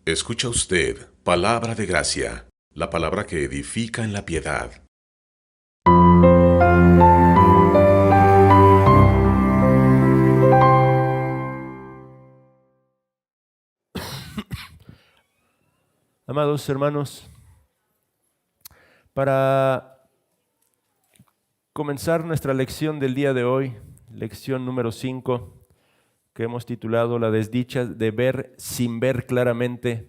Escucha usted palabra de gracia, la palabra que edifica en la piedad. Amados hermanos, para comenzar nuestra lección del día de hoy, lección número 5, que hemos titulado La desdicha de ver sin ver claramente,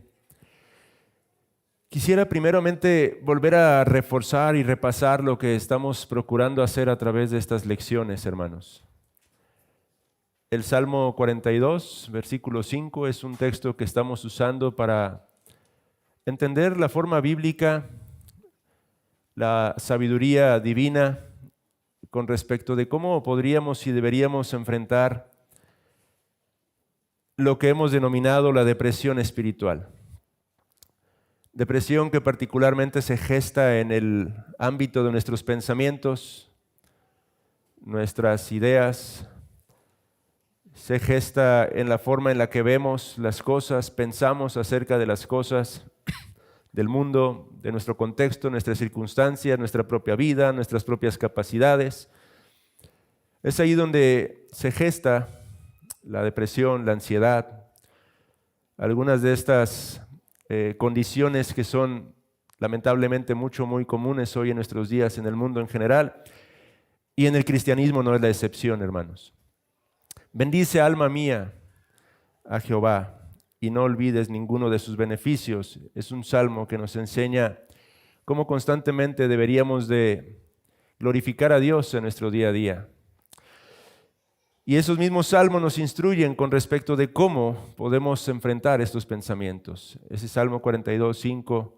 quisiera primeramente volver a reforzar y repasar lo que estamos procurando hacer a través de estas lecciones, hermanos. El Salmo 42, versículo 5, es un texto que estamos usando para entender la forma bíblica, la sabiduría divina con respecto de cómo podríamos y deberíamos enfrentar lo que hemos denominado la depresión espiritual. Depresión que particularmente se gesta en el ámbito de nuestros pensamientos, nuestras ideas, se gesta en la forma en la que vemos las cosas, pensamos acerca de las cosas del mundo, de nuestro contexto, nuestras circunstancias, nuestra propia vida, nuestras propias capacidades. Es ahí donde se gesta la depresión, la ansiedad, algunas de estas condiciones que son lamentablemente muy comunes hoy en nuestros días en el mundo en general, y en el cristianismo no es la excepción, hermanos. Bendice, alma mía, a Jehová, y no olvides ninguno de sus beneficios. Es un salmo que nos enseña cómo constantemente deberíamos de glorificar a Dios en nuestro día a día. Y esos mismos salmos nos instruyen con respecto de cómo podemos enfrentar estos pensamientos. Ese Salmo 42, 5,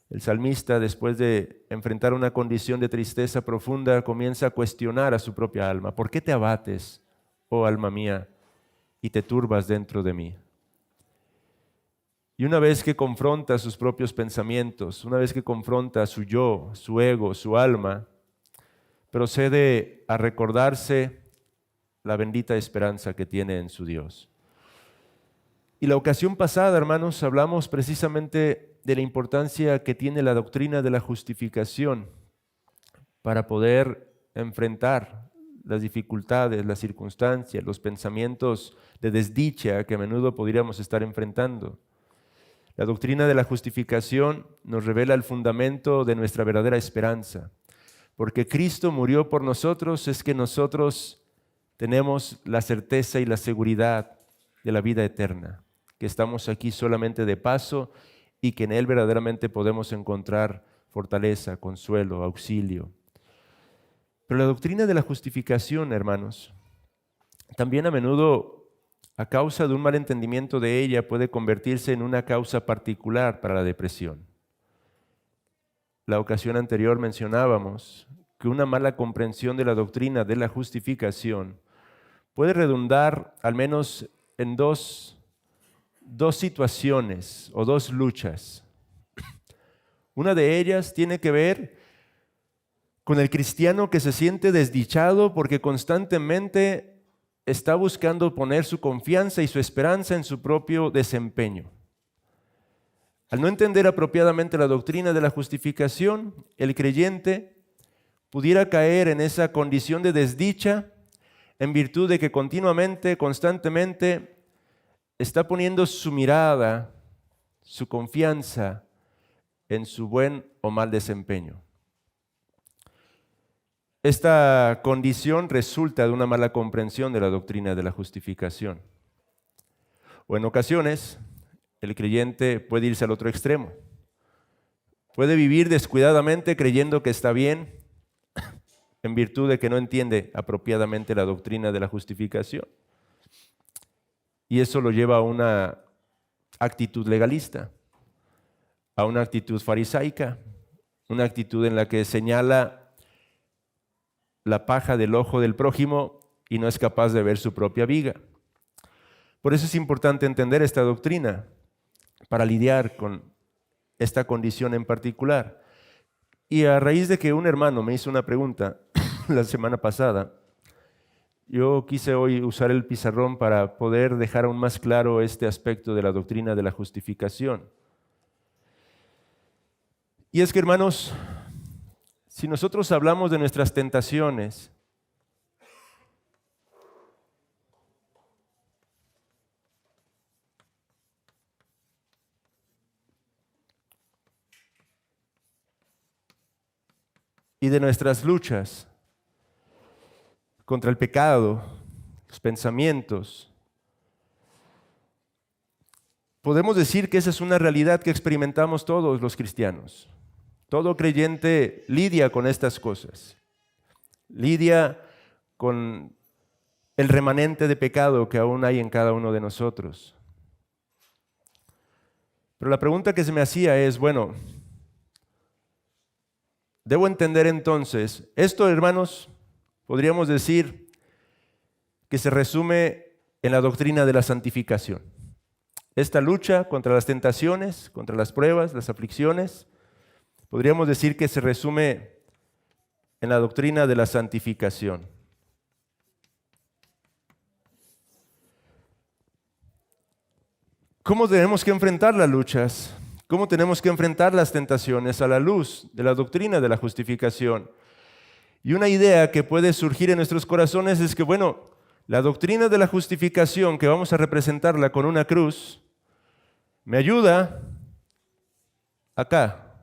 el salmista, después de enfrentar una condición de tristeza profunda, comienza a cuestionar a su propia alma. ¿Por qué te abates, oh alma mía, y te turbas dentro de mí? Y una vez que confronta sus propios pensamientos, una vez que confronta su yo, su ego, su alma, procede a recordarse la bendita esperanza que tiene en su Dios. Y la ocasión pasada, hermanos, hablamos precisamente de la importancia que tiene la doctrina de la justificación para poder enfrentar las dificultades, las circunstancias, los pensamientos de desdicha que a menudo podríamos estar enfrentando. La doctrina de la justificación nos revela el fundamento de nuestra verdadera esperanza. Porque Cristo murió por nosotros, es que nosotros tenemos la certeza y la seguridad de la vida eterna, que estamos aquí solamente de paso y que en Él verdaderamente podemos encontrar fortaleza, consuelo, auxilio. Pero la doctrina de la justificación, hermanos, también a menudo, a causa de un mal entendimiento de ella, puede convertirse en una causa particular para la depresión. La ocasión anterior mencionábamos que una mala comprensión de la doctrina de la justificación puede redundar al menos en dos situaciones o dos luchas. Una de ellas tiene que ver con el cristiano que se siente desdichado porque constantemente está buscando poner su confianza y su esperanza en su propio desempeño. Al no entender apropiadamente la doctrina de la justificación, el creyente pudiera caer en esa condición de desdicha en virtud de que continuamente, constantemente, está poniendo su mirada, su confianza en su buen o mal desempeño. Esta condición resulta de una mala comprensión de la doctrina de la justificación. O en ocasiones, el creyente puede irse al otro extremo. Puede vivir descuidadamente creyendo que está bien en virtud de que no entiende apropiadamente la doctrina de la justificación. Y eso lo lleva a una actitud legalista, a una actitud farisaica, una actitud en la que señala la paja del ojo del prójimo y no es capaz de ver su propia viga. Por eso es importante entender esta doctrina para lidiar con esta condición en particular. Y a raíz de que un hermano me hizo una pregunta la semana pasada, yo quise hoy usar el pizarrón para poder dejar aún más claro este aspecto de la doctrina de la justificación. Y es que, hermanos, si nosotros hablamos de nuestras tentaciones, y de nuestras luchas contra el pecado, los pensamientos, podemos decir que esa es una realidad que experimentamos todos los cristianos. Todo creyente lidia con estas cosas. Lidia con el remanente de pecado que aún hay en cada uno de nosotros. Pero la pregunta que se me hacía es, bueno, debo entender entonces, esto, hermanos, podríamos decir que se resume en la doctrina de la santificación. Esta lucha contra las tentaciones, contra las pruebas, las aflicciones, podríamos decir que se resume en la doctrina de la santificación. ¿Cómo tenemos que enfrentar las luchas? ¿Cómo tenemos que enfrentar las tentaciones a la luz de la doctrina de la justificación? Y una idea que puede surgir en nuestros corazones es que, bueno, la doctrina de la justificación, que vamos a representarla con una cruz, me ayuda acá.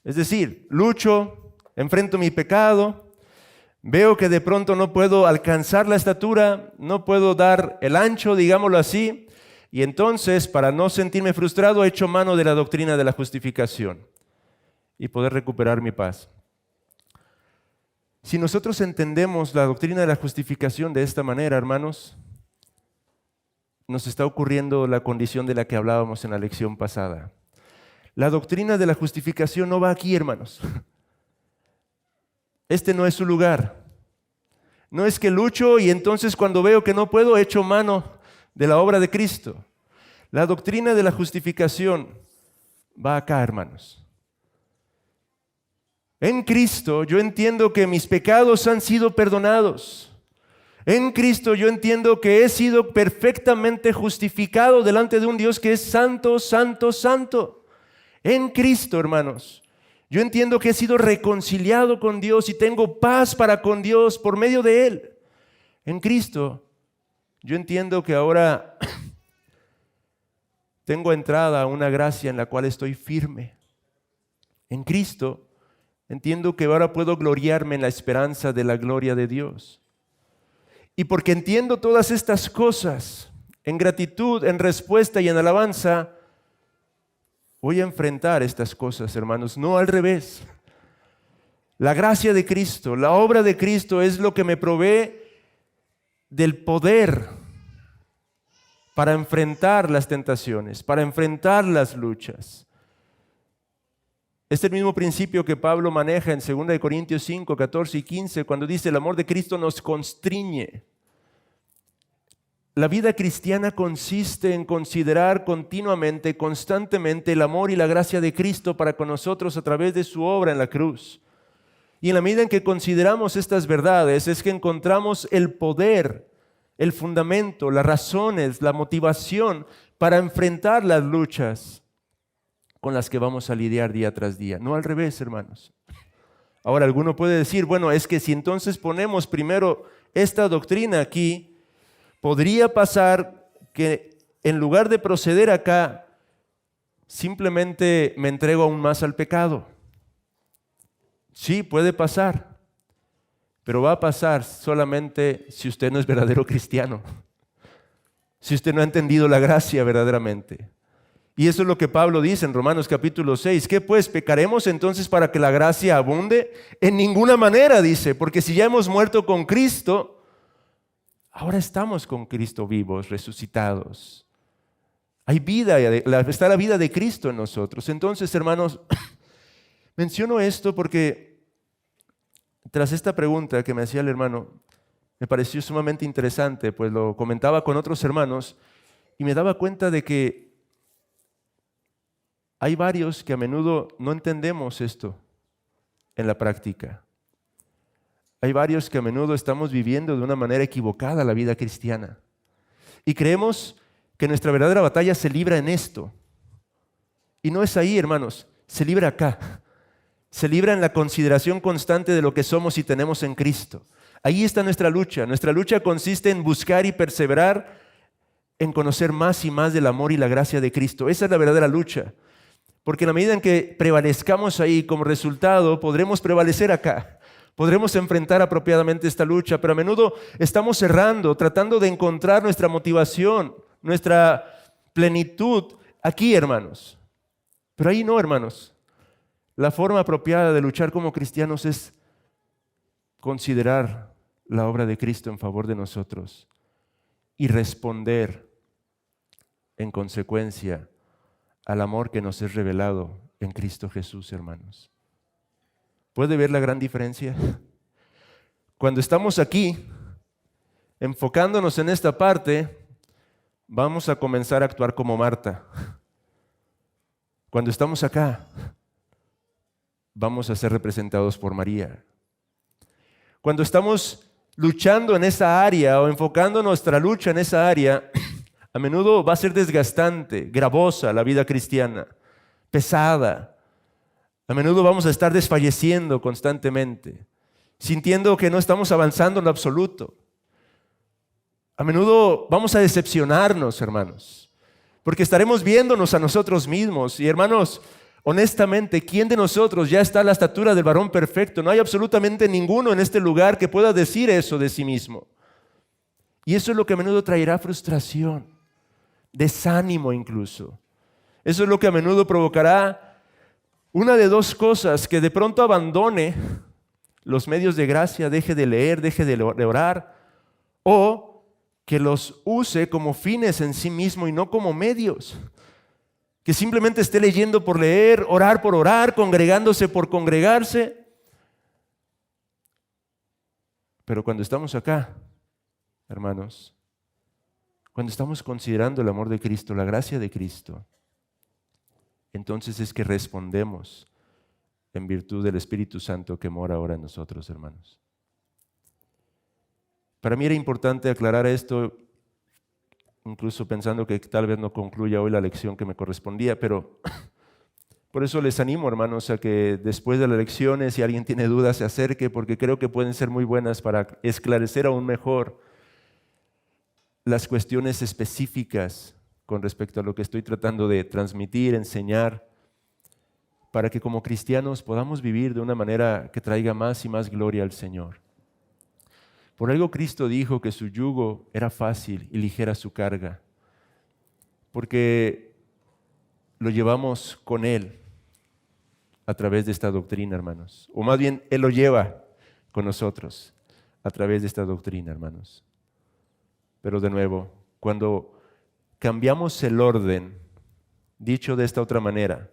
Es decir, lucho, enfrento mi pecado, veo que de pronto no puedo alcanzar la estatura, no puedo dar el ancho, digámoslo así, y entonces, para no sentirme frustrado, echo mano de la doctrina de la justificación y poder recuperar mi paz. Si nosotros entendemos la doctrina de la justificación de esta manera, hermanos, nos está ocurriendo la condición de la que hablábamos en la lección pasada. La doctrina de la justificación no va aquí, hermanos. Este no es su lugar. No es que lucho y entonces cuando veo que no puedo, echo mano de la obra de Cristo. La doctrina de la justificación va acá, hermanos. En Cristo yo entiendo que mis pecados han sido perdonados. En Cristo yo entiendo que he sido perfectamente justificado delante de un Dios que es santo, santo, santo. En Cristo, hermanos, yo entiendo que he sido reconciliado con Dios y tengo paz para con Dios por medio de Él. En Cristo, yo entiendo que ahora tengo entrada a una gracia en la cual estoy firme. En Cristo, entiendo que ahora puedo gloriarme en la esperanza de la gloria de Dios. Y porque entiendo todas estas cosas, en gratitud, en respuesta y en alabanza, voy a enfrentar estas cosas, hermanos, no al revés. La gracia de Cristo, la obra de Cristo es lo que me provee del poder para enfrentar las tentaciones, para enfrentar las luchas. Es el mismo principio que Pablo maneja en 2 Corintios 5, 14 y 15, cuando dice: el amor de Cristo nos constriñe. La vida cristiana consiste en considerar continuamente, constantemente el amor y la gracia de Cristo para con nosotros a través de su obra en la cruz. Y en la medida en que consideramos estas verdades es que encontramos el poder, el fundamento, las razones, la motivación para enfrentar las luchas con las que vamos a lidiar día tras día. No al revés, hermanos. Ahora, alguno puede decir, bueno, es que si entonces ponemos primero esta doctrina aquí, podría pasar que en lugar de proceder acá, simplemente me entrego aún más al pecado. Sí, puede pasar, pero va a pasar solamente si usted no es verdadero cristiano, si usted no ha entendido la gracia verdaderamente. Y eso es lo que Pablo dice en Romanos capítulo 6. ¿Qué pues? ¿Pecaremos entonces para que la gracia abunde? En ninguna manera, dice, porque si ya hemos muerto con Cristo, ahora estamos con Cristo vivos, resucitados. Hay vida, está la vida de Cristo en nosotros. Entonces, hermanos, menciono esto porque tras esta pregunta que me hacía el hermano, me pareció sumamente interesante, pues lo comentaba con otros hermanos y me daba cuenta de que hay varios que a menudo no entendemos esto en la práctica. Hay varios que a menudo estamos viviendo de una manera equivocada la vida cristiana. Y creemos que nuestra verdadera batalla se libra en esto. Y no es ahí, hermanos, se libra acá. Se libra en la consideración constante de lo que somos y tenemos en Cristo. Ahí está nuestra lucha. Nuestra lucha consiste en buscar y perseverar en conocer más y más del amor y la gracia de Cristo. Esa es la verdadera lucha. Porque en la medida en que prevalezcamos ahí, como resultado, podremos prevalecer acá. Podremos enfrentar apropiadamente esta lucha, pero a menudo estamos cerrando, tratando de encontrar nuestra motivación, nuestra plenitud aquí, hermanos. Pero ahí no, hermanos. La forma apropiada de luchar como cristianos es considerar la obra de Cristo en favor de nosotros y responder en consecuencia al amor que nos es revelado en Cristo Jesús, hermanos. ¿Puede ver la gran diferencia? Cuando estamos aquí, enfocándonos en esta parte, vamos a comenzar a actuar como Marta. Cuando estamos acá, vamos a ser representados por María. Cuando estamos luchando en esa área o enfocando nuestra lucha en esa área, a menudo va a ser desgastante, gravosa la vida cristiana, pesada. A menudo vamos a estar desfalleciendo constantemente, sintiendo que no estamos avanzando en lo absoluto. A menudo vamos a decepcionarnos, hermanos, porque estaremos viéndonos a nosotros mismos. Y hermanos, honestamente, ¿quién de nosotros ya está a la estatura del varón perfecto? No hay absolutamente ninguno en este lugar que pueda decir eso de sí mismo. Y eso es lo que a menudo traerá frustración, desánimo incluso. Eso es lo que a menudo provocará una de dos cosas: que de pronto abandone los medios de gracia, deje de leer, deje de orar, o que los use como fines en sí mismo y no como medios. Que simplemente esté leyendo por leer, orar por orar, congregándose por congregarse. Pero cuando estamos acá, hermanos, cuando estamos considerando el amor de Cristo, la gracia de Cristo, entonces es que respondemos en virtud del Espíritu Santo que mora ahora en nosotros, hermanos. Para mí era importante aclarar esto, incluso pensando que tal vez no concluya hoy la lección que me correspondía, pero por eso les animo, hermanos, a que después de las lecciones, si alguien tiene dudas, se acerque, porque creo que pueden ser muy buenas para esclarecer aún mejor las cuestiones específicas con respecto a lo que estoy tratando de transmitir, enseñar, para que como cristianos podamos vivir de una manera que traiga más y más gloria al Señor. Por algo Cristo dijo que su yugo era fácil y ligera su carga, porque lo llevamos con Él a través de esta doctrina, hermanos. O más bien, Él lo lleva con nosotros a través de esta doctrina, hermanos. Pero de nuevo, cuando cambiamos el orden, dicho de esta otra manera,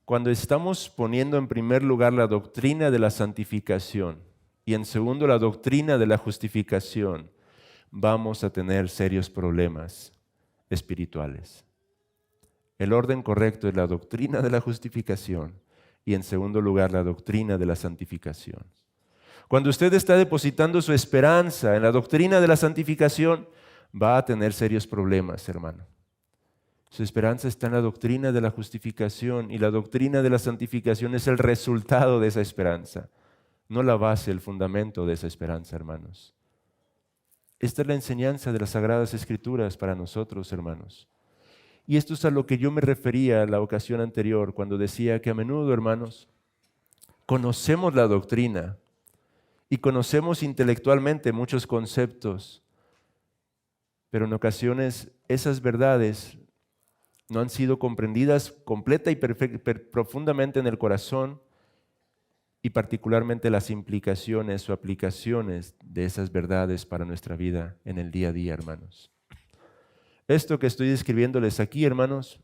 cuando estamos poniendo en primer lugar la doctrina de la santificación y en segundo la doctrina de la justificación, vamos a tener serios problemas espirituales. El orden correcto es la doctrina de la justificación y en segundo lugar la doctrina de la santificación. Cuando usted está depositando su esperanza en la doctrina de la santificación, va a tener serios problemas, hermano. Su esperanza está en la doctrina de la justificación y la doctrina de la santificación es el resultado de esa esperanza, no la base, el fundamento de esa esperanza, hermanos. Esta es la enseñanza de las Sagradas Escrituras para nosotros, hermanos. Y esto es a lo que yo me refería a la ocasión anterior, cuando decía que a menudo, hermanos, conocemos la doctrina y conocemos intelectualmente muchos conceptos, pero en ocasiones esas verdades no han sido comprendidas completa y profundamente en el corazón, y particularmente las implicaciones o aplicaciones de esas verdades para nuestra vida en el día a día, hermanos. Esto que estoy describiéndoles aquí, hermanos,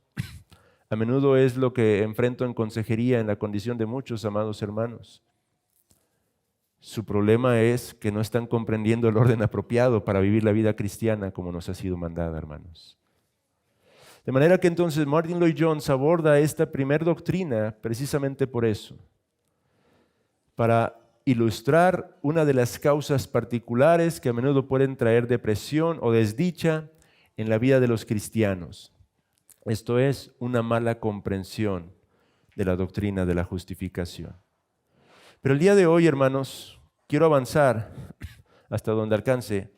a menudo es lo que enfrento en consejería en la condición de muchos amados hermanos. Su problema es que no están comprendiendo el orden apropiado para vivir la vida cristiana como nos ha sido mandada, hermanos. De manera que entonces Martin Lloyd-Jones aborda esta primera doctrina precisamente por eso, para ilustrar una de las causas particulares que a menudo pueden traer depresión o desdicha en la vida de los cristianos. Esto es una mala comprensión de la doctrina de la justificación. Pero el día de hoy, hermanos, quiero avanzar hasta donde alcance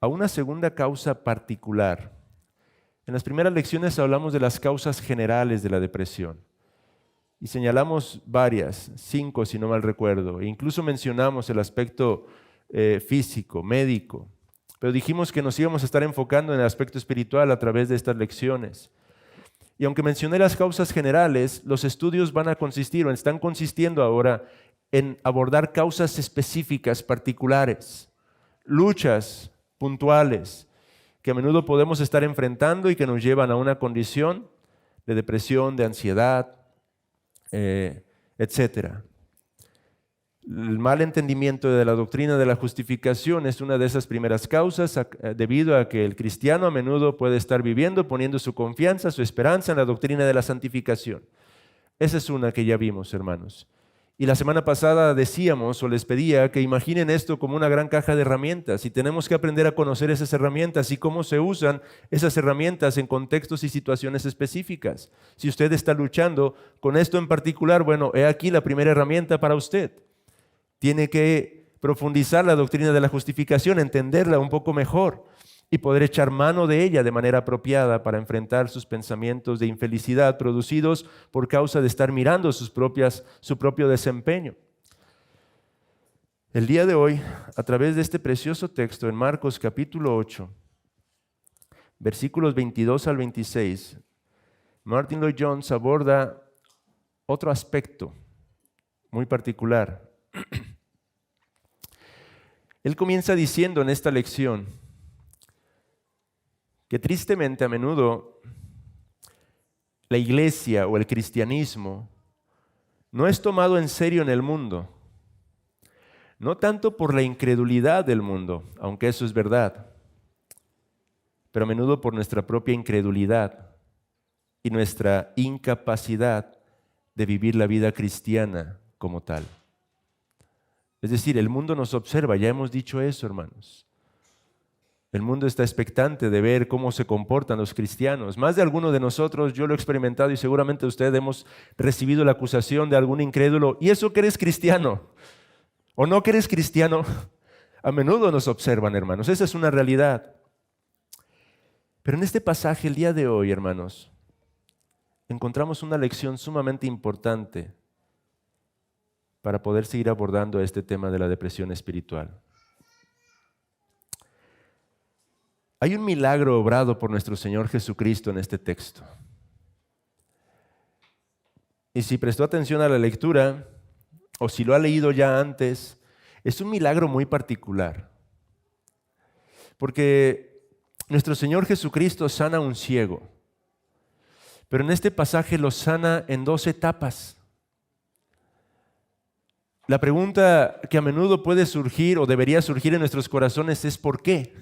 a una segunda causa particular. En las primeras lecciones hablamos de las causas generales de la depresión y señalamos varias, 5 si no mal recuerdo, e incluso mencionamos el aspecto físico, médico, pero dijimos que nos íbamos a estar enfocando en el aspecto espiritual a través de estas lecciones. Y aunque mencioné las causas generales, los estudios van a consistir o están consistiendo ahora en abordar causas específicas, particulares, luchas puntuales que a menudo podemos estar enfrentando y que nos llevan a una condición de depresión, de ansiedad, etcétera. El mal entendimiento de la doctrina de la justificación es una de esas primeras causas debido a que el cristiano a menudo puede estar viviendo poniendo su confianza, su esperanza en la doctrina de la santificación. Esa es una que ya vimos, hermanos. Y la semana pasada decíamos o les pedía que imaginen esto como una gran caja de herramientas y tenemos que aprender a conocer esas herramientas y cómo se usan esas herramientas en contextos y situaciones específicas. Si usted está luchando con esto en particular, bueno, he aquí la primera herramienta para usted. Tiene que profundizar la doctrina de la justificación, entenderla un poco mejor y poder echar mano de ella de manera apropiada para enfrentar sus pensamientos de infelicidad producidos por causa de estar mirando su propio desempeño. El día de hoy, a través de este precioso texto en Marcos capítulo 8, versículos 22 al 26, Martin Lloyd-Jones aborda otro aspecto muy particular. Él comienza diciendo en esta lección que tristemente a menudo la iglesia o el cristianismo no es tomado en serio en el mundo, no tanto por la incredulidad del mundo, aunque eso es verdad, pero a menudo por nuestra propia incredulidad y nuestra incapacidad de vivir la vida cristiana como tal. Es decir, el mundo nos observa, ya hemos dicho eso, hermanos. El mundo está expectante de ver cómo se comportan los cristianos. Más de alguno de nosotros, yo lo he experimentado y seguramente ustedes hemos recibido la acusación de algún incrédulo. ¿Y eso que eres cristiano? ¿O no que eres cristiano? A menudo nos observan, hermanos. Esa es una realidad. Pero en este pasaje, el día de hoy, hermanos, encontramos una lección sumamente importante para poder seguir abordando este tema de la depresión espiritual. Hay un milagro obrado por nuestro Señor Jesucristo en este texto. Y si prestó atención a la lectura, o si lo ha leído ya antes, es un milagro muy particular. Porque nuestro Señor Jesucristo sana a un ciego, pero en este pasaje lo sana en 2 etapas. La pregunta que a menudo puede surgir o debería surgir en nuestros corazones es ¿por qué?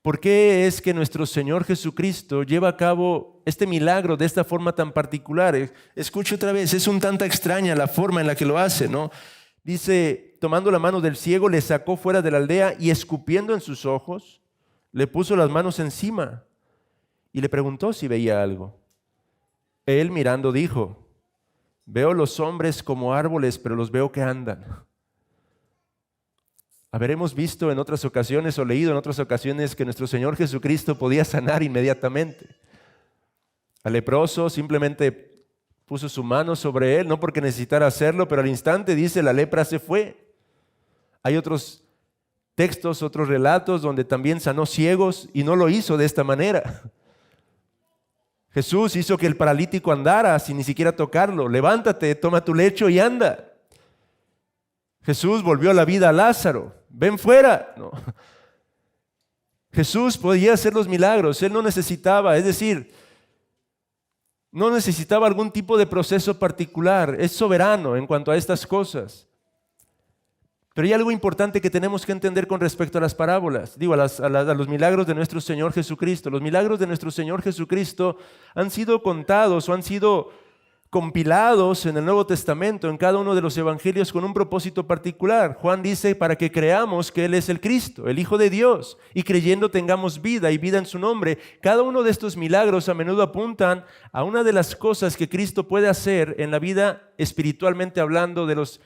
¿Por qué es que nuestro Señor Jesucristo lleva a cabo este milagro de esta forma tan particular? Escuche otra vez, es un tanta extraña la forma en la que lo hace, ¿no? Dice, tomando la mano del ciego, le sacó fuera de la aldea y escupiendo en sus ojos, le puso las manos encima y le preguntó si veía algo. Él mirando dijo, veo los hombres como árboles, pero los veo que andan. Habremos visto en otras ocasiones o leído en otras ocasiones que nuestro Señor Jesucristo podía sanar inmediatamente. Al leproso simplemente puso su mano sobre él, no porque necesitara hacerlo, pero al instante dice la lepra se fue. Hay otros textos, otros relatos donde también sanó ciegos y no lo hizo de esta manera. Jesús hizo que el paralítico andara sin ni siquiera tocarlo. Levántate, toma tu lecho y anda. Jesús volvió a la vida a Lázaro. Ven fuera. No. Jesús podía hacer los milagros. Él no necesitaba, es decir, no necesitaba algún tipo de proceso particular. Es soberano en cuanto a estas cosas. Pero hay algo importante que tenemos que entender con respecto a las parábolas. Digo, a los milagros de nuestro Señor Jesucristo. Los milagros de nuestro Señor Jesucristo han sido contados o han sido compilados en el Nuevo Testamento, en cada uno de los evangelios con un propósito particular. Juan dice para que creamos que Él es el Cristo, el Hijo de Dios, y creyendo tengamos vida y vida en su nombre. Cada uno de estos milagros a menudo apuntan a una de las cosas que Cristo puede hacer en la vida espiritualmente hablando de los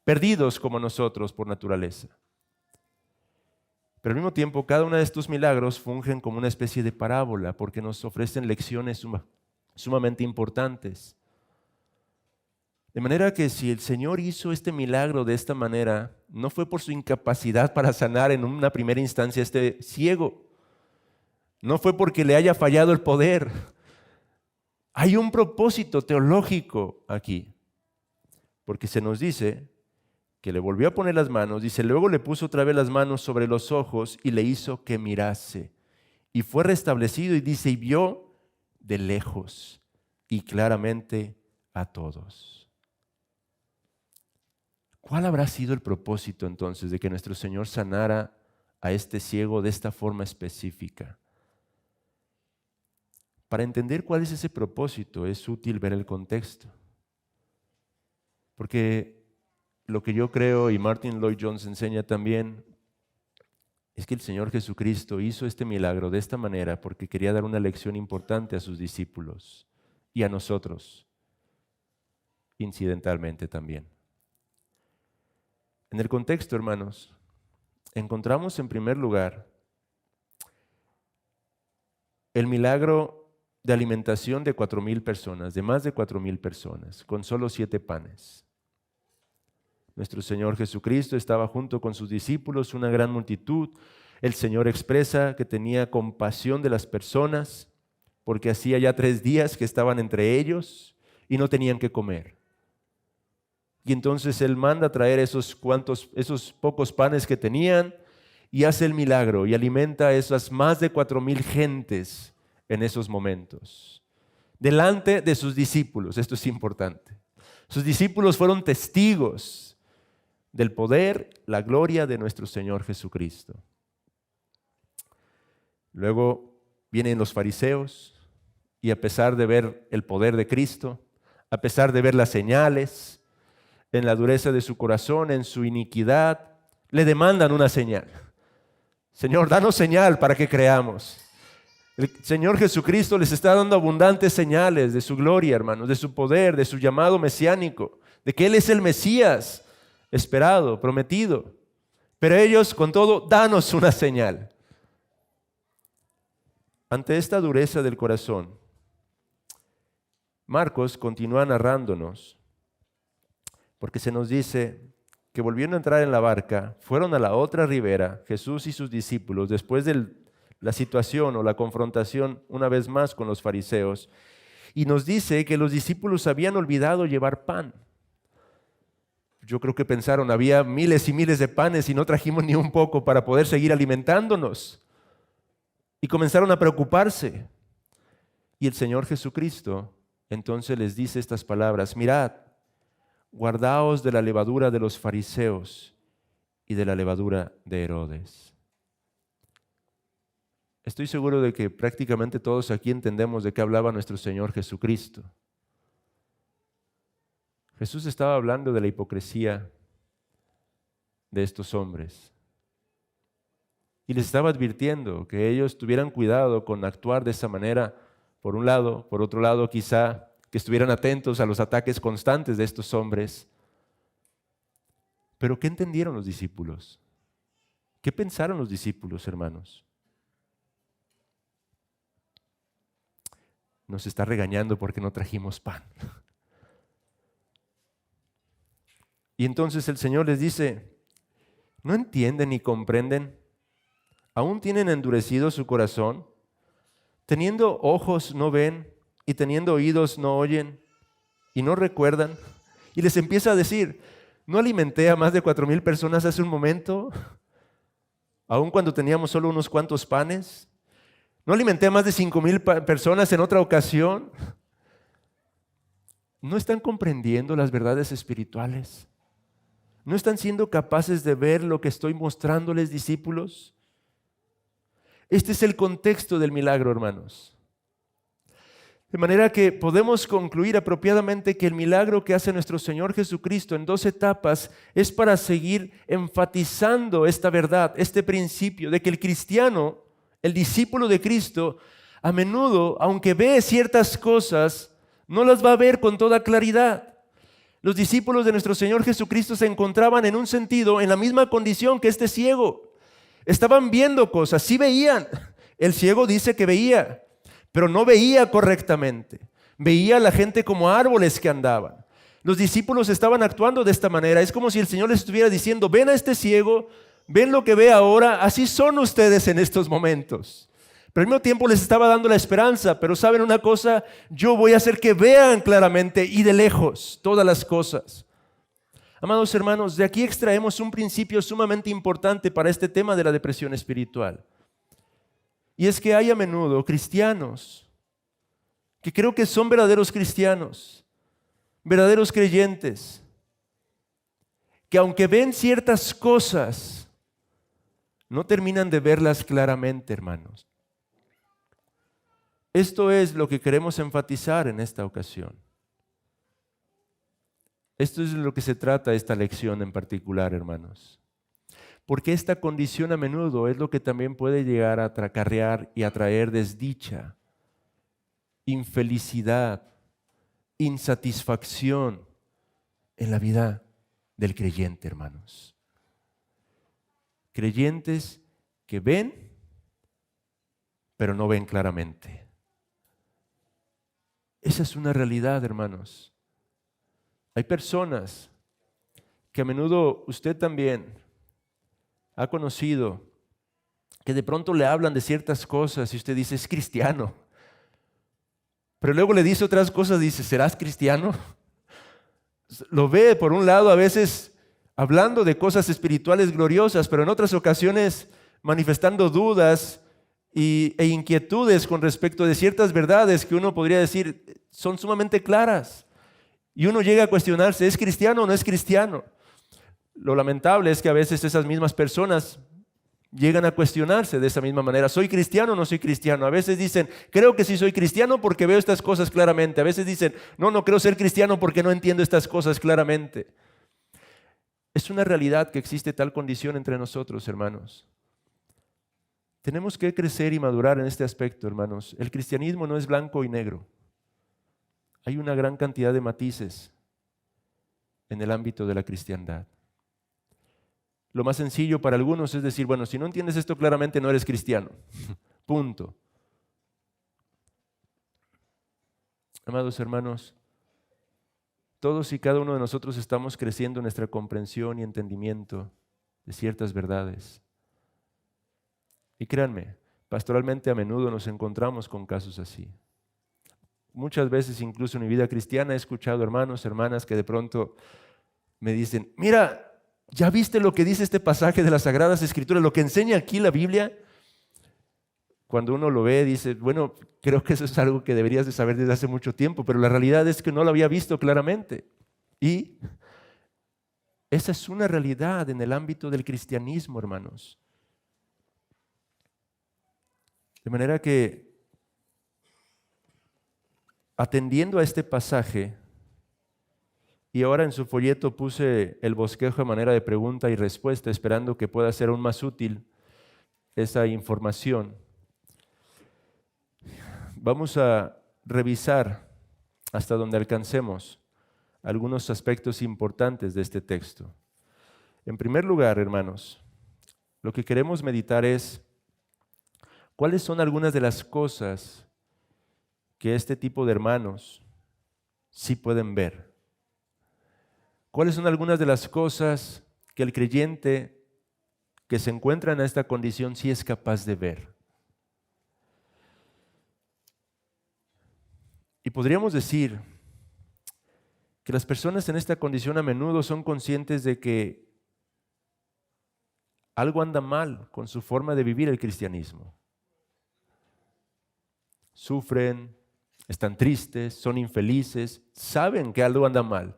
perdidos como nosotros por naturaleza. Pero al mismo tiempo, cada uno de estos milagros fungen como una especie de parábola porque nos ofrecen lecciones sumamente importantes. De manera que si el Señor hizo este milagro de esta manera, no fue por su incapacidad para sanar en una primera instancia a este ciego. No fue porque le haya fallado el poder. Hay un propósito teológico aquí. Porque se nos dice que le volvió a poner las manos, dice, luego le puso otra vez las manos sobre los ojos y le hizo que mirase. Y fue restablecido y dice, y vio de lejos y claramente a todos. ¿Cuál habrá sido el propósito entonces de que nuestro Señor sanara a este ciego de esta forma específica? Para entender cuál es ese propósito es útil ver el contexto. Porque lo que yo creo y Martin Lloyd-Jones enseña también es que el Señor Jesucristo hizo este milagro de esta manera porque quería dar una lección importante a sus discípulos y a nosotros, incidentalmente también. En el contexto, hermanos, encontramos en primer lugar el milagro de alimentación de 4,000 personas, de más de 4,000 personas, con solo 7 panes. Nuestro Señor Jesucristo estaba junto con sus discípulos, una gran multitud. El Señor expresa que tenía compasión de las personas porque hacía ya 3 días que estaban entre ellos y no tenían que comer. Y entonces Él manda a traer esos pocos panes que tenían y hace el milagro y alimenta a esas más de 4,000 gentes en esos momentos. Delante de sus discípulos, esto es importante. Sus discípulos fueron testigos del poder, la gloria de nuestro Señor Jesucristo. Luego vienen los fariseos y a pesar de ver el poder de Cristo, a pesar de ver las señales, en la dureza de su corazón, en su iniquidad, le demandan una señal. Señor, danos señal para que creamos. El Señor Jesucristo les está dando abundantes señales de su gloria, hermanos, de su poder, de su llamado mesiánico, de que Él es el Mesías esperado, prometido. Pero ellos, con todo, danos una señal. Ante esta dureza del corazón, Marcos continúa narrándonos, porque se nos dice que volviendo a entrar en la barca, fueron a la otra ribera, Jesús y sus discípulos, después de la situación o la confrontación una vez más con los fariseos, y nos dice que los discípulos habían olvidado llevar pan. Yo creo que pensaron, había miles y miles de panes y no trajimos ni un poco para poder seguir alimentándonos. Y comenzaron a preocuparse. Y el Señor Jesucristo entonces les dice estas palabras, mirad, guardaos de la levadura de los fariseos y de la levadura de Herodes. Estoy seguro de que prácticamente todos aquí entendemos de qué hablaba nuestro Señor Jesucristo. Jesús estaba hablando de la hipocresía de estos hombres y les estaba advirtiendo que ellos tuvieran cuidado con actuar de esa manera, por un lado, por otro lado quizá que estuvieran atentos a los ataques constantes de estos hombres. Pero ¿qué entendieron los discípulos? ¿Qué pensaron los discípulos, hermanos? Nos está regañando porque no trajimos pan. Y entonces el Señor les dice, ¿no entienden ni comprenden? ¿Aún tienen endurecido su corazón? Teniendo ojos no ven y teniendo oídos no oyen y no recuerdan. Y les empieza a decir, ¿no alimenté a más de 4,000 personas hace un momento? Aún cuando teníamos solo unos cuantos panes. ¿No alimenté a más de 5,000 personas en otra ocasión? ¿No están comprendiendo las verdades espirituales? ¿No están siendo capaces de ver lo que estoy mostrándoles, discípulos? Este es el contexto del milagro, hermanos. De manera que podemos concluir apropiadamente que el milagro que hace nuestro Señor Jesucristo en 2 etapas es para seguir enfatizando esta verdad, este principio de que el cristiano, el discípulo de Cristo, a menudo, aunque ve ciertas cosas, no las va a ver con toda claridad. Los discípulos de nuestro Señor Jesucristo se encontraban en un sentido en la misma condición que este ciego. Estaban viendo cosas, sí veían. El ciego dice que veía, pero no veía correctamente. Veía a la gente como árboles que andaban. Los discípulos estaban actuando de esta manera. Es como si el Señor les estuviera diciendo, ven a este ciego, ven lo que ve ahora, así son ustedes en estos momentos. Pero al mismo tiempo les estaba dando la esperanza, pero ¿saben una cosa? Yo voy a hacer que vean claramente y de lejos todas las cosas. Amados hermanos, de aquí extraemos un principio sumamente importante para este tema de la depresión espiritual. Y es que hay a menudo cristianos que creo que son verdaderos cristianos, verdaderos creyentes, que aunque ven ciertas cosas, no terminan de verlas claramente, hermanos. Esto es lo que queremos enfatizar en esta ocasión. Esto es de lo que se trata esta lección en particular, hermanos. Porque esta condición a menudo es lo que también puede llegar a acarrear y atraer desdicha, infelicidad, insatisfacción en la vida del creyente, hermanos. Creyentes que ven, pero no ven claramente. Esa es una realidad, hermanos. Hay personas que a menudo usted también ha conocido, que de pronto le hablan de ciertas cosas y usted dice, es cristiano. Pero luego le dice otras cosas, dice, ¿serás cristiano? Lo ve por un lado a veces hablando de cosas espirituales gloriosas, pero en otras ocasiones manifestando dudas e inquietudes con respecto de ciertas verdades que uno podría decir son sumamente claras. Y uno llega a cuestionarse, ¿es cristiano o no es cristiano? Lo lamentable es que a veces esas mismas personas llegan a cuestionarse de esa misma manera. ¿Soy cristiano o no soy cristiano? A veces dicen, creo que sí soy cristiano porque veo estas cosas claramente. A veces dicen, no creo ser cristiano porque no entiendo estas cosas claramente. Es una realidad que existe tal condición entre nosotros, hermanos. Tenemos que crecer y madurar en este aspecto, hermanos. El cristianismo no es blanco y negro. Hay una gran cantidad de matices en el ámbito de la cristiandad. Lo más sencillo para algunos es decir, bueno, si no entiendes esto claramente no eres cristiano. Punto. Amados hermanos, todos y cada uno de nosotros estamos creciendo en nuestra comprensión y entendimiento de ciertas verdades. Y créanme, pastoralmente a menudo nos encontramos con casos así. Muchas veces, incluso en mi vida cristiana, he escuchado hermanos, hermanas que de pronto me dicen, mira, ¿ya viste lo que dice este pasaje de las Sagradas Escrituras? Lo que enseña aquí la Biblia. Cuando uno lo ve, dice, bueno, creo que eso es algo que deberías de saber desde hace mucho tiempo, pero la realidad es que no lo había visto claramente. Y esa es una realidad en el ámbito del cristianismo, hermanos. De manera que, atendiendo a este pasaje, y ahora en su folleto puse el bosquejo de manera de pregunta y respuesta, esperando que pueda ser aún más útil esa información. Vamos a revisar hasta donde alcancemos algunos aspectos importantes de este texto. En primer lugar, hermanos, lo que queremos meditar es cuáles son algunas de las cosas que este tipo de hermanos sí pueden ver. ¿Cuáles son algunas de las cosas que el creyente que se encuentra en esta condición sí es capaz de ver? Y podríamos decir que las personas en esta condición a menudo son conscientes de que algo anda mal con su forma de vivir el cristianismo. Sufren, están tristes, son infelices, saben que algo anda mal.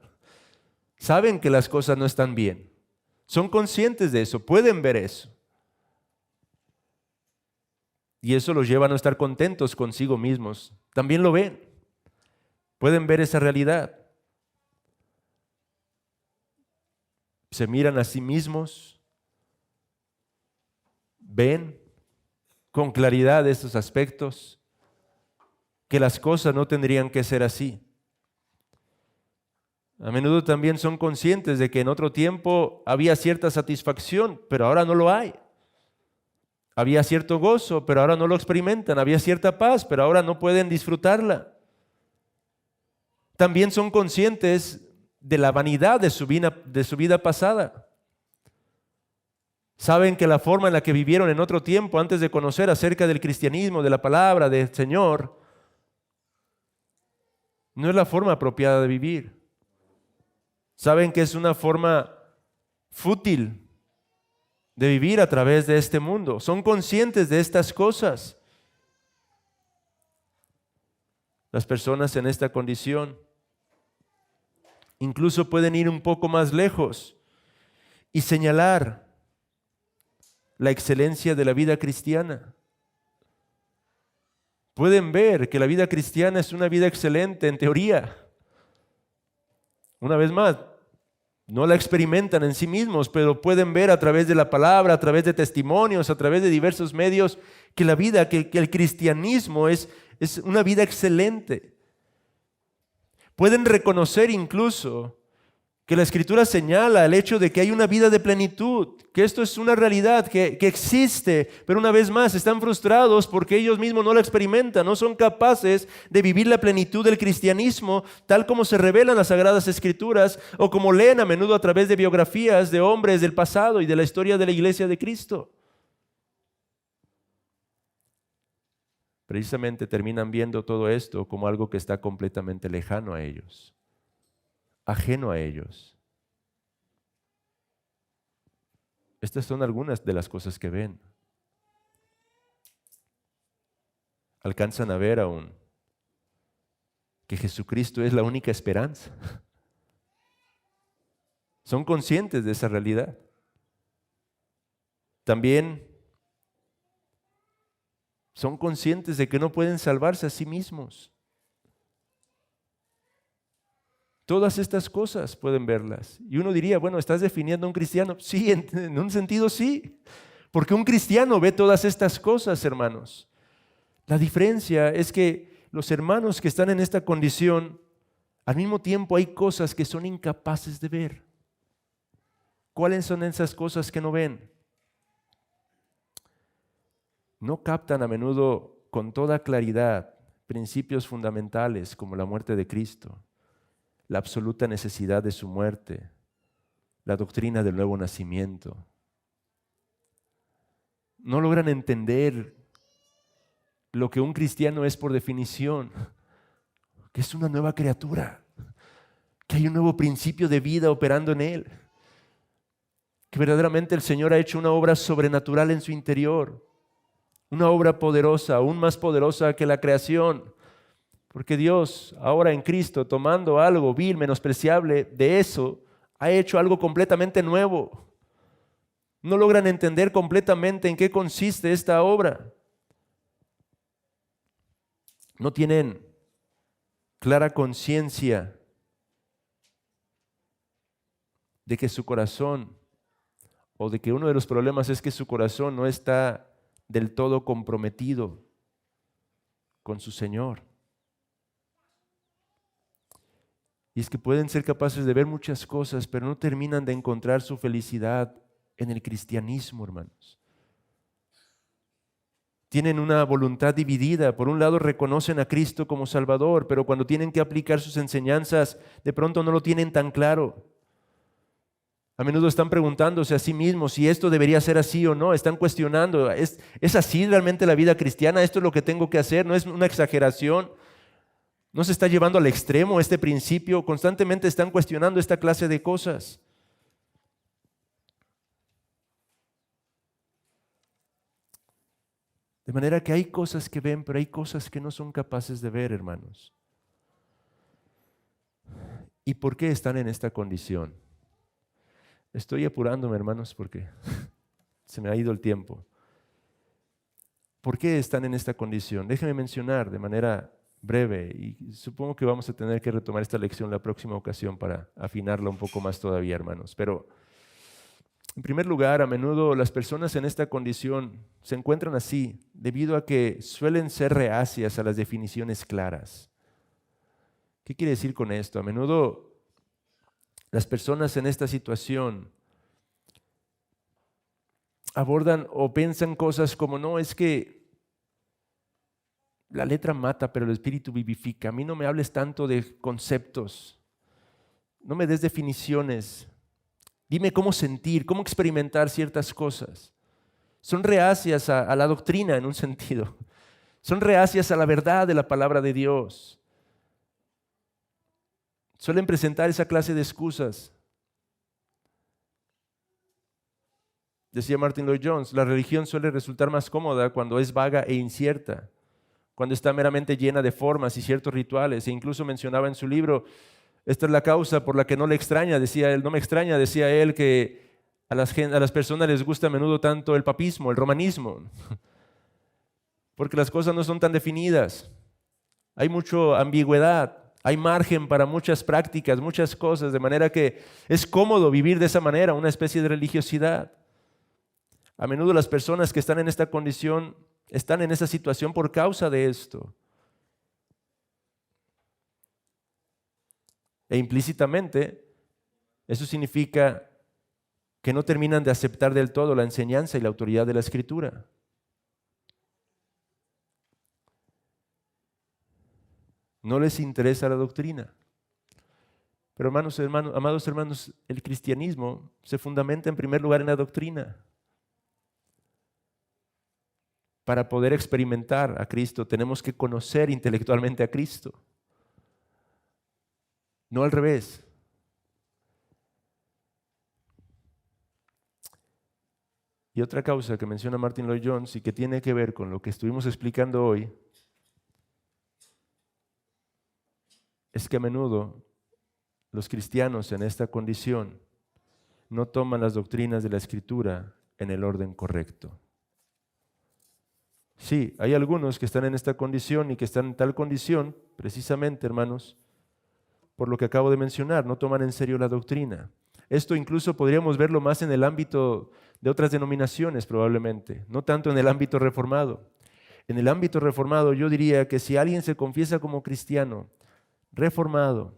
Saben que las cosas no están bien. Son conscientes de eso, pueden ver eso. Y eso los lleva a no estar contentos consigo mismos. También lo ven. Pueden ver esa realidad. Se miran a sí mismos, ven con claridad estos aspectos, que las cosas no tendrían que ser así. A menudo también son conscientes de que en otro tiempo había cierta satisfacción, pero ahora no lo hay. Había cierto gozo, pero ahora no lo experimentan. Había cierta paz, pero ahora no pueden disfrutarla. También son conscientes de la vanidad de su vida pasada. Saben que la forma en la que vivieron en otro tiempo, antes de conocer acerca del cristianismo, de la palabra del Señor, no es la forma apropiada de vivir. Saben que es una forma fútil de vivir a través de este mundo. Son conscientes de estas cosas. Las personas en esta condición incluso pueden ir un poco más lejos y señalar la excelencia de la vida cristiana. Pueden ver que la vida cristiana es una vida excelente en teoría. Una vez más, no la experimentan en sí mismos, pero pueden ver a través de la palabra, a través de testimonios, a través de diversos medios, que la vida, que el cristianismo es una vida excelente. Pueden reconocer incluso que la Escritura señala el hecho de que hay una vida de plenitud, que esto es una realidad que existe, pero una vez más están frustrados porque ellos mismos no la experimentan, no son capaces de vivir la plenitud del cristianismo tal como se revelan las Sagradas Escrituras o como leen a menudo a través de biografías de hombres del pasado y de la historia de la Iglesia de Cristo. Precisamente terminan viendo todo esto como algo que está completamente lejano a ellos, ajeno a ellos. Estas son algunas de las cosas que ven. Alcanzan a ver aún que Jesucristo es la única esperanza. Son conscientes de esa realidad. También son conscientes de que no pueden salvarse a sí mismos. Todas estas cosas pueden verlas. Y uno diría, bueno, ¿estás definiendo a un cristiano? Sí, en un sentido sí. Porque un cristiano ve todas estas cosas, hermanos. La diferencia es que los hermanos que están en esta condición, al mismo tiempo hay cosas que son incapaces de ver. ¿Cuáles son esas cosas que no ven? No captan a menudo con toda claridad principios fundamentales como la muerte de Cristo, la absoluta necesidad de su muerte, la doctrina del nuevo nacimiento. No logran entender lo que un cristiano es por definición, que es una nueva criatura, que hay un nuevo principio de vida operando en él, que verdaderamente el Señor ha hecho una obra sobrenatural en su interior, una obra poderosa, aún más poderosa que la creación. Porque Dios, ahora en Cristo, tomando algo vil, menospreciable de eso, ha hecho algo completamente nuevo. No logran entender completamente en qué consiste esta obra. No tienen clara conciencia de que su corazón, o de que uno de los problemas es que su corazón no está del todo comprometido con su Señor. Y es que pueden ser capaces de ver muchas cosas, pero no terminan de encontrar su felicidad en el cristianismo, hermanos. Tienen una voluntad dividida. Por un lado reconocen a Cristo como Salvador, pero cuando tienen que aplicar sus enseñanzas, de pronto no lo tienen tan claro. A menudo están preguntándose a sí mismos si esto debería ser así o no. Están cuestionando, ¿es así realmente la vida cristiana? ¿Esto es lo que tengo que hacer? ¿No es una exageración? ¿No se está llevando al extremo este principio? Constantemente están cuestionando esta clase de cosas. De manera que hay cosas que ven, pero hay cosas que no son capaces de ver, hermanos. ¿Y por qué están en esta condición? Estoy apurándome, hermanos, porque se me ha ido el tiempo. ¿Por qué están en esta condición? Déjenme mencionar de manera breve y supongo que vamos a tener que retomar esta lección la próxima ocasión para afinarla un poco más todavía, hermanos. Pero en primer lugar, a menudo las personas en esta condición se encuentran así debido a que suelen ser reacias a las definiciones claras. ¿Qué quiere decir con esto? A menudo las personas en esta situación abordan o piensan cosas como, no, es que la letra mata, pero el espíritu vivifica. A mí no me hables tanto de conceptos, no me des definiciones. Dime cómo sentir, cómo experimentar ciertas cosas. Son reacias a la doctrina en un sentido. Son reacias a la verdad de la palabra de Dios. Suelen presentar esa clase de excusas. Decía Martin Lloyd-Jones, la religión suele resultar más cómoda cuando es vaga e incierta, cuando está meramente llena de formas y ciertos rituales. E incluso mencionaba en su libro, esta es la causa por la que no le extraña, decía él, no me extraña, decía él, que a las personas les gusta a menudo tanto el papismo, el romanismo, porque las cosas no son tan definidas, hay mucha ambigüedad, hay margen para muchas prácticas, muchas cosas, de manera que es cómodo vivir de esa manera, una especie de religiosidad. A menudo las personas que están en esta condición están en esa situación por causa de esto. E implícitamente, eso significa que no terminan de aceptar del todo la enseñanza y la autoridad de la Escritura. No les interesa la doctrina. Pero amados hermanos, el cristianismo se fundamenta en primer lugar en la doctrina. Para poder experimentar a Cristo, tenemos que conocer intelectualmente a Cristo. No al revés. Y otra causa que menciona Martin Lloyd-Jones y que tiene que ver con lo que estuvimos explicando hoy es que a menudo los cristianos en esta condición no toman las doctrinas de la Escritura en el orden correcto. Sí, hay algunos que están en esta condición y que están en tal condición, precisamente, hermanos, por lo que acabo de mencionar, no toman en serio la doctrina. Esto incluso podríamos verlo más en el ámbito de otras denominaciones probablemente, no tanto en el ámbito reformado. En el ámbito reformado yo diría que si alguien se confiesa como cristiano, reformado,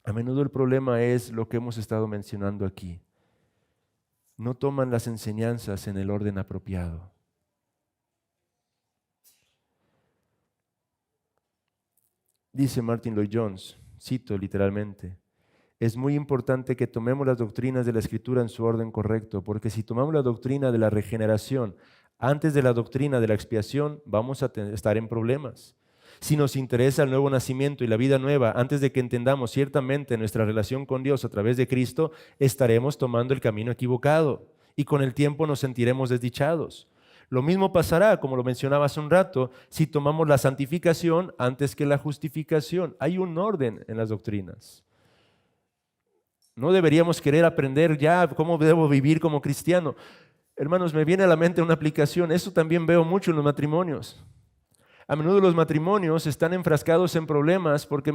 a menudo el problema es lo que hemos estado mencionando aquí. No toman las enseñanzas en el orden apropiado. Dice Martin Lloyd-Jones, cito literalmente, es muy importante que tomemos las doctrinas de la Escritura en su orden correcto, porque si tomamos la doctrina de la regeneración antes de la doctrina de la expiación, vamos a estar en problemas. Si nos interesa el nuevo nacimiento y la vida nueva antes de que entendamos ciertamente nuestra relación con Dios a través de Cristo, estaremos tomando el camino equivocado y con el tiempo nos sentiremos desdichados. Lo mismo pasará, como lo mencionaba hace un rato, si tomamos la santificación antes que la justificación. Hay un orden en las doctrinas. No deberíamos querer aprender ya cómo debo vivir como cristiano. Hermanos, me viene a la mente una aplicación. Eso también veo mucho en los matrimonios. A menudo los matrimonios están enfrascados en problemas porque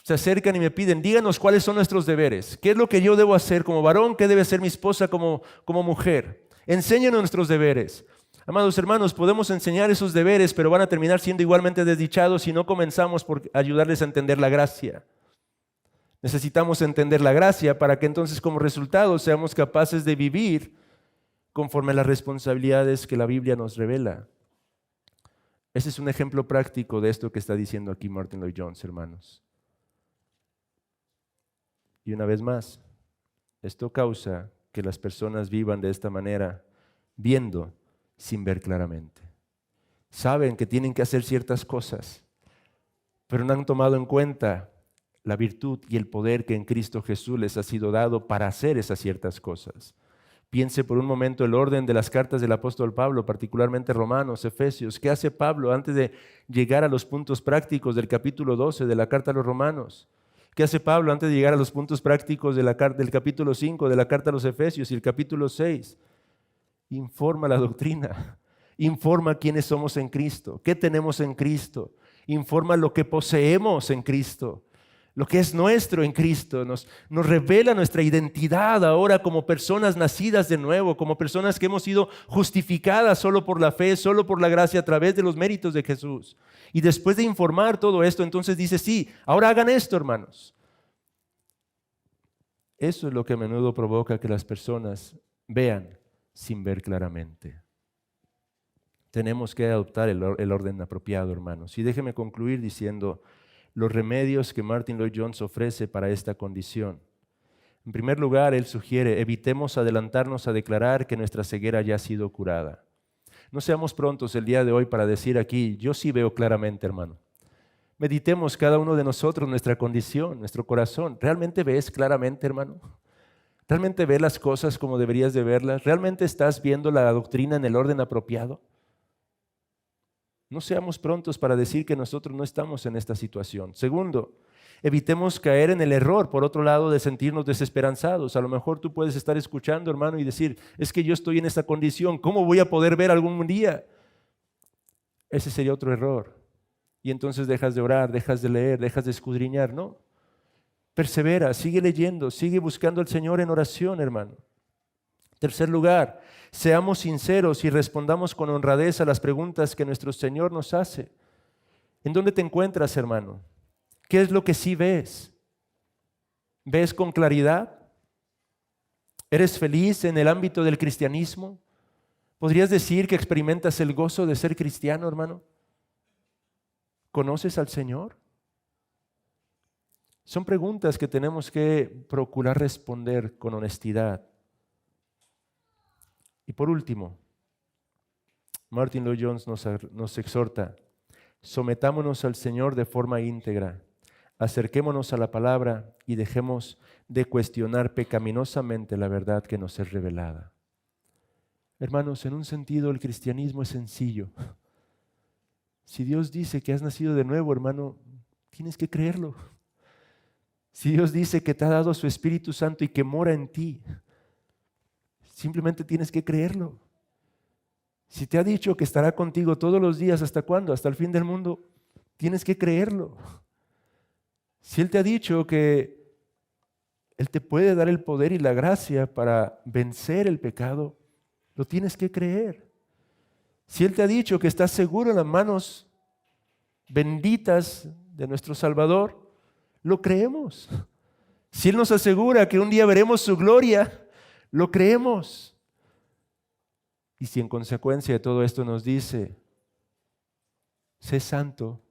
se acercan y me piden, díganos cuáles son nuestros deberes. ¿Qué es lo que yo debo hacer como varón? ¿Qué debe hacer mi esposa como mujer? Enséñanos nuestros deberes. Amados hermanos, podemos enseñar esos deberes, pero van a terminar siendo igualmente desdichados si no comenzamos por ayudarles a entender la gracia. Necesitamos entender la gracia para que entonces como resultado seamos capaces de vivir conforme a las responsabilidades que la Biblia nos revela. Ese es un ejemplo práctico de esto que está diciendo aquí Martin Lloyd-Jones, hermanos. Y una vez más, esto causa que las personas vivan de esta manera, viendo sin ver claramente. Saben que tienen que hacer ciertas cosas, pero no han tomado en cuenta la virtud y el poder que en Cristo Jesús les ha sido dado para hacer esas ciertas cosas. Piense por un momento el orden de las cartas del apóstol Pablo, particularmente Romanos, Efesios. ¿Qué hace Pablo antes de llegar a los puntos prácticos del capítulo 12 de la carta a los Romanos? ¿Qué hace Pablo antes de llegar a los puntos prácticos del capítulo 5 de la carta a los Efesios y el capítulo 6? Informa la doctrina, informa quiénes somos en Cristo, qué tenemos en Cristo, informa lo que poseemos en Cristo, lo que es nuestro en Cristo. Nos revela nuestra identidad ahora como personas nacidas de nuevo, como personas que hemos sido justificadas solo por la fe, solo por la gracia a través de los méritos de Jesús. Y después de informar todo esto, entonces dice, sí, ahora hagan esto, hermanos. Eso es lo que a menudo provoca que las personas vean sin ver claramente. Tenemos que adoptar el orden apropiado, hermanos. Y déjeme concluir diciendo los remedios que Martin Lloyd-Jones ofrece para esta condición. En primer lugar, él sugiere, evitemos adelantarnos a declarar que nuestra ceguera ya ha sido curada. No seamos prontos el día de hoy para decir aquí, yo sí veo claramente, hermano. Meditemos cada uno de nosotros nuestra condición, nuestro corazón. ¿Realmente ves claramente, hermano? ¿Realmente ves las cosas como deberías de verlas? ¿Realmente estás viendo la doctrina en el orden apropiado? No seamos prontos para decir que nosotros no estamos en esta situación. Segundo, evitemos caer en el error, por otro lado, de sentirnos desesperanzados. A lo mejor tú puedes estar escuchando, hermano, y decir, es que yo estoy en esta condición, ¿cómo voy a poder ver algún día? Ese sería otro error. Y entonces dejas de orar, dejas de leer, dejas de escudriñar, ¿no? Persevera, sigue leyendo, sigue buscando al Señor en oración, hermano. Tercer lugar, seamos sinceros y respondamos con honradez a las preguntas que nuestro Señor nos hace. ¿En dónde te encuentras, hermano? ¿Qué es lo que sí ves? ¿Ves con claridad? ¿Eres feliz en el ámbito del cristianismo? ¿Podrías decir que experimentas el gozo de ser cristiano, hermano? ¿Conoces al Señor? Son preguntas que tenemos que procurar responder con honestidad. Y por último, Martin Lloyd-Jones nos exhorta, sometámonos al Señor de forma íntegra, acerquémonos a la palabra y dejemos de cuestionar pecaminosamente la verdad que nos es revelada. Hermanos, en un sentido el cristianismo es sencillo. Si Dios dice que has nacido de nuevo, hermano, tienes que creerlo. Si Dios dice que te ha dado su Espíritu Santo y que mora en ti, simplemente tienes que creerlo. Si te ha dicho que estará contigo todos los días, ¿hasta cuándo? Hasta el fin del mundo, tienes que creerlo. Si Él te ha dicho que Él te puede dar el poder y la gracia para vencer el pecado, lo tienes que creer. Si Él te ha dicho que estás seguro en las manos benditas de nuestro Salvador, lo creemos. Si Él nos asegura que un día veremos su gloria, lo creemos. Y si en consecuencia de todo esto nos dice, sé santo,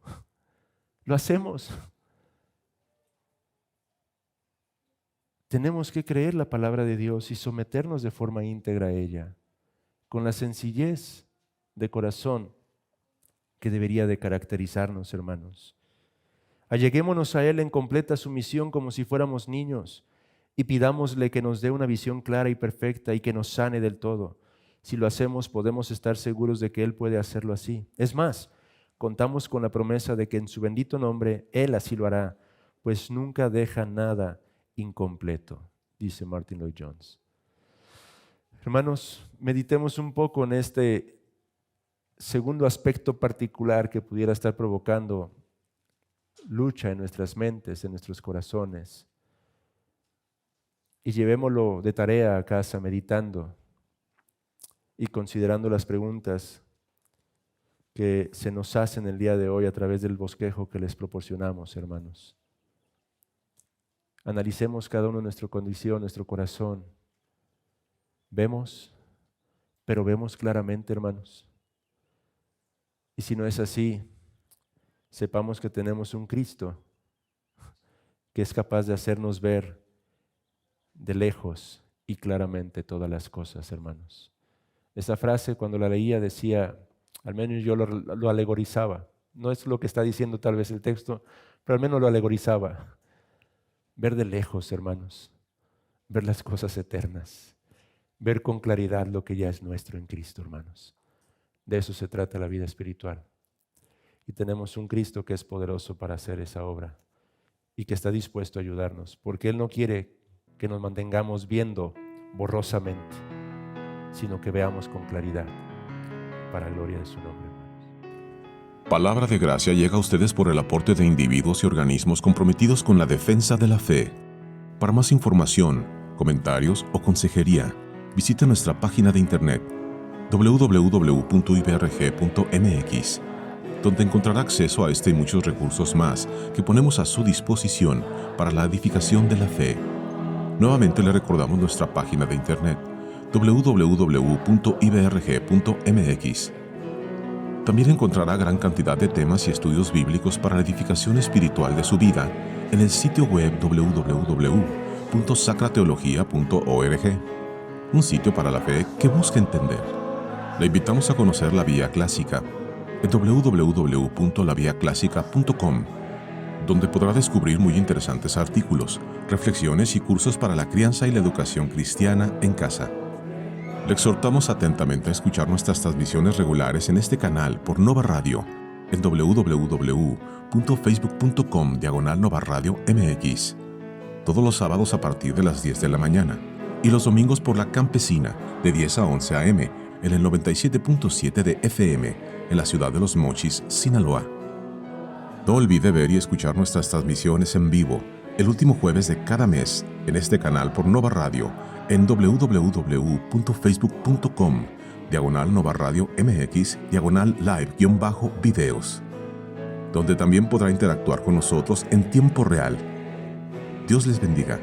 lo hacemos. Tenemos que creer la palabra de Dios y someternos de forma íntegra a ella, con la sencillez de corazón que debería de caracterizarnos, hermanos. Alleguémonos a Él en completa sumisión como si fuéramos niños y pidámosle que nos dé una visión clara y perfecta y que nos sane del todo. Si lo hacemos, podemos estar seguros de que Él puede hacerlo así. Es más, contamos con la promesa de que en su bendito nombre Él así lo hará, pues nunca deja nada incompleto, dice Martin Lloyd-Jones. Hermanos, meditemos un poco en este segundo aspecto particular que pudiera estar provocando lucha en nuestras mentes, en nuestros corazones. Y llevémoslo de tarea a casa meditando y considerando las preguntas que se nos hacen el día de hoy a través del bosquejo que les proporcionamos, hermanos. Analicemos cada uno nuestra condición, nuestro corazón. ¿Vemos? Pero vemos claramente, hermanos. Y si no es así, sepamos que tenemos un Cristo que es capaz de hacernos ver de lejos y claramente todas las cosas, hermanos. Esa frase cuando la leía decía, al menos yo lo alegorizaba. No es lo que está diciendo tal vez el texto, pero al menos lo alegorizaba. Ver de lejos, hermanos. Ver las cosas eternas. Ver con claridad lo que ya es nuestro en Cristo, hermanos. De eso se trata la vida espiritual. Y tenemos un Cristo que es poderoso para hacer esa obra y que está dispuesto a ayudarnos, porque Él no quiere que nos mantengamos viendo borrosamente, sino que veamos con claridad para la gloria de su nombre, hermanos. Palabra de Gracia llega a ustedes por el aporte de individuos y organismos comprometidos con la defensa de la fe. Para más información, comentarios o consejería, visite nuestra página de internet www.ibrg.mx, donde encontrará acceso a este y muchos recursos más que ponemos a su disposición para la edificación de la fe. Nuevamente le recordamos nuestra página de internet www.ibrg.mx. También encontrará gran cantidad de temas y estudios bíblicos para la edificación espiritual de su vida en el sitio web www.sacrateología.org, un sitio para la fe que busca entender. Le invitamos a conocer la Vía Clásica en www.laviaclásica.com, donde podrá descubrir muy interesantes artículos, reflexiones y cursos para la crianza y la educación cristiana en casa. Le exhortamos atentamente a escuchar nuestras transmisiones regulares en este canal por Nova Radio en www.facebook.com/Nova Radio MX, todos los sábados a partir de las 10 de la mañana y los domingos por la Campesina de 10 a 11 a.m. en el 97.7 de FM en la ciudad de Los Mochis, Sinaloa. No olvide ver y escuchar nuestras transmisiones en vivo el último jueves de cada mes en este canal por Nova Radio en www.facebook.com/Nova Radio MX/live-videos, donde también podrá interactuar con nosotros en tiempo real. Dios les bendiga.